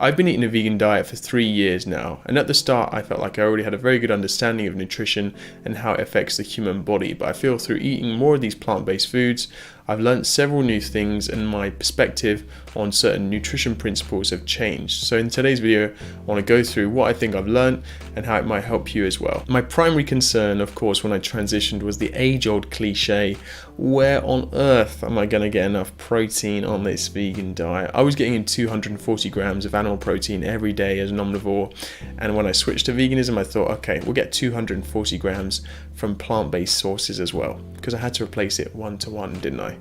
I've been eating a vegan diet for 3 years now, and at the start I felt like I already had a very good understanding of nutrition and how it affects the human body, but I feel through eating more of these plant-based foods, I've learned several new things and my perspective on certain nutrition principles have changed. So in today's video, I want to go through what I think I've learned and how it might help you as well. My primary concern, of course, when I transitioned was the age-old cliche, where on earth am I going to get enough protein on this vegan diet? I was getting in 240 grams of animal protein every day as an omnivore, and when I switched to veganism, I thought, okay, we'll get 240 grams from plant-based sources as well, because I had to replace it 1-to-1, didn't I?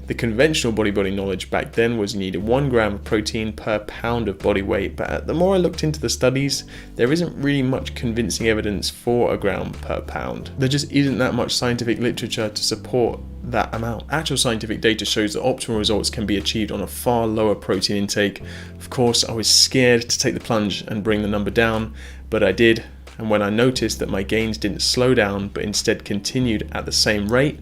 The conventional bodybuilding knowledge back then was you needed 1 gram of protein per pound of body weight, but the more I looked into the studies, there isn't really much convincing evidence for a gram per pound. There just isn't that much scientific literature to support that amount. Actual scientific data shows that optimal results can be achieved on a far lower protein intake. Of course, I was scared to take the plunge and bring the number down, but I did. And when I noticed that my gains didn't slow down, but instead continued at the same rate,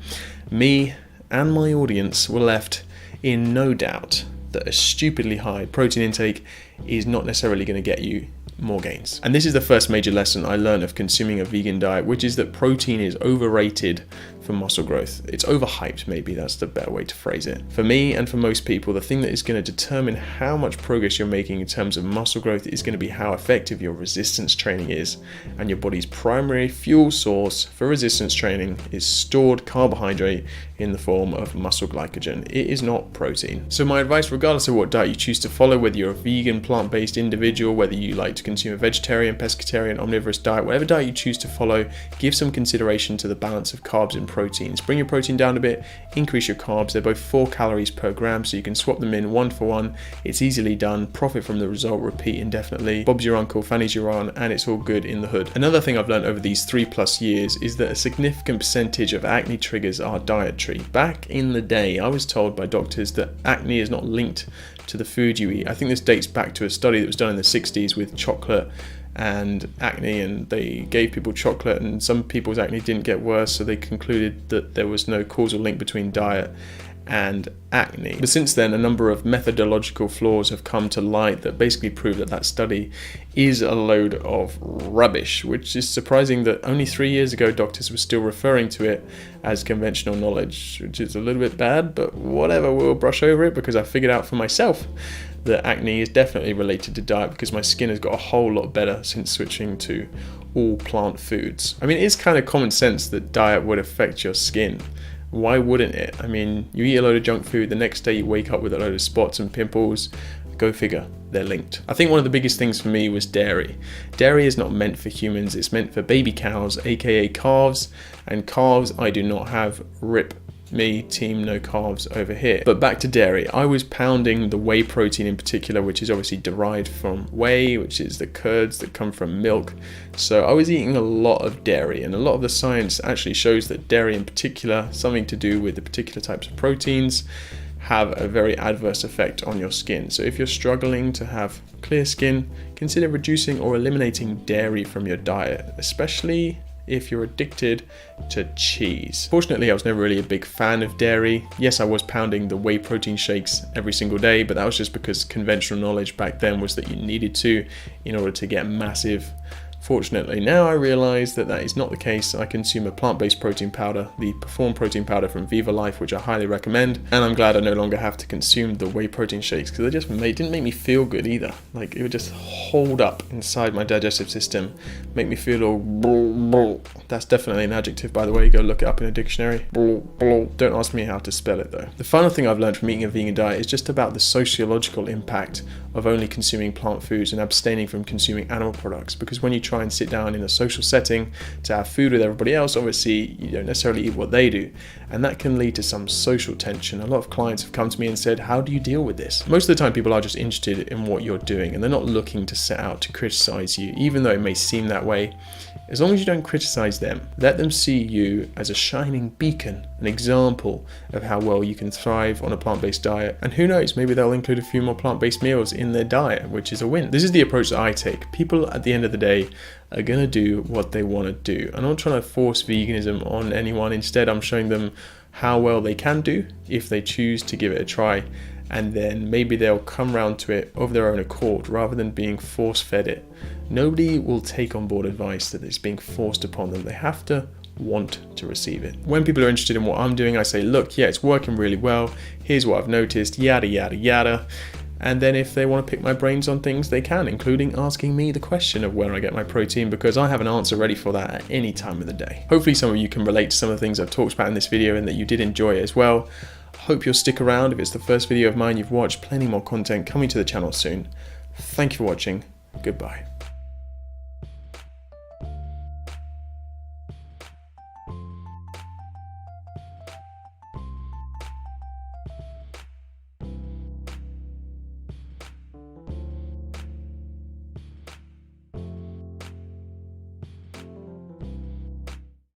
me and my audience were left in no doubt that a stupidly high protein intake is not necessarily going to get you more gains. And this is the first major lesson I learned of consuming a vegan diet, which is that protein is overrated for muscle growth. It's overhyped, maybe that's the better way to phrase it. For me and for most people, the thing that is going to determine how much progress you're making in terms of muscle growth is going to be how effective your resistance training is. And your body's primary fuel source for resistance training is stored carbohydrate in the form of muscle glycogen. It is not protein. So my advice, regardless of what diet you choose to follow, whether you're a vegan, plant-based individual, whether you like to consume a vegetarian, pescatarian, omnivorous diet, whatever diet you choose to follow, give some consideration to the balance of carbs and proteins. Bring your protein down a bit, increase your carbs. They're both 4 calories per gram, so you can swap them in 1 for 1. It's easily done. Profit from the result, repeat indefinitely. Bob's your uncle, Fanny's your aunt, and it's all good in the hood. Another thing I've learned over these 3+ years is that a significant percentage of acne triggers are dietary. Back in the day, I was told by doctors that acne is not linked to the food you eat. I think this dates back to a study that was done in the 60s with chocolate and acne, and they gave people chocolate and some people's acne didn't get worse, so they concluded that there was no causal link between diet and acne. But since then, a number of methodological flaws have come to light that basically prove that that study is a load of rubbish, which is surprising that only 3 years ago doctors were still referring to it as conventional knowledge, which is a little bit bad, but whatever, we'll brush over it because I figured out for myself that acne is definitely related to diet because my skin has got a whole lot better since switching to all plant foods. I mean, it's kind of common sense that diet would affect your skin. Why wouldn't it? I mean, you eat a load of junk food, the next day you wake up with a load of spots and pimples. Go figure, they're linked. I think one of the biggest things for me was dairy. Dairy is not meant for humans, it's meant for baby cows, aka calves, and calves I do not have. Rip me, team no carbs over here. But back to dairy, I was pounding the whey protein in particular, which is obviously derived from whey, which is the curds that come from milk. So I was eating a lot of dairy, and a lot of the science actually shows that dairy in particular, something to do with the particular types of proteins, have a very adverse effect on your skin. So if you're struggling to have clear skin, consider reducing or eliminating dairy from your diet, especially if you're addicted to cheese. Fortunately, I was never really a big fan of dairy. Yes, I was pounding the whey protein shakes every single day, but that was just because conventional knowledge back then was that you needed to in order to get massive. Fortunately, now I realize that that is not the case. I consume a plant-based protein powder, the Perform protein powder from Viva Life, which I highly recommend. And I'm glad I no longer have to consume the whey protein shakes because they didn't make me feel good either. Like, it would just hold up inside my digestive system, make me feel all That's definitely an adjective, by the way. Go look it up in a dictionary. Don't ask me how to spell it though. The final thing I've learned from eating a vegan diet is just about the sociological impact of only consuming plant foods and abstaining from consuming animal products, because when you try and sit down in a social setting to have food with everybody else, obviously you don't necessarily eat what they do, and that can lead to some social tension. A lot of clients have come to me and said, how do you deal with this? Most of the time people are just interested in what you're doing and they're not looking to set out to criticize you, even though it may seem that way. As long as you don't criticize them, let them see you as a shining beacon, an example of how well you can thrive on a plant-based diet. And who knows, maybe they'll include a few more plant-based meals in their diet, which is a win. This is the approach that I take. People at the end of the day are gonna do what they wanna do. I'm not trying to force veganism on anyone. Instead, I'm showing them how well they can do if they choose to give it a try. and then maybe they'll come round to it of their own accord rather than being force-fed it. Nobody will take on board advice that is being forced upon them. They have to want to receive it. When people are interested in what I'm doing, I say, look, yeah, it's working really well. Here's what I've noticed, yada, yada, yada. And then if they want to pick my brains on things, they can, including asking me the question of where I get my protein, because I have an answer ready for that at any time of the day. Hopefully some of you can relate to some of the things I've talked about in this video and that you did enjoy it as well. Hope you'll stick around. If it's the first video of mine you've watched, plenty more content coming to the channel soon. Thank you for watching. Goodbye.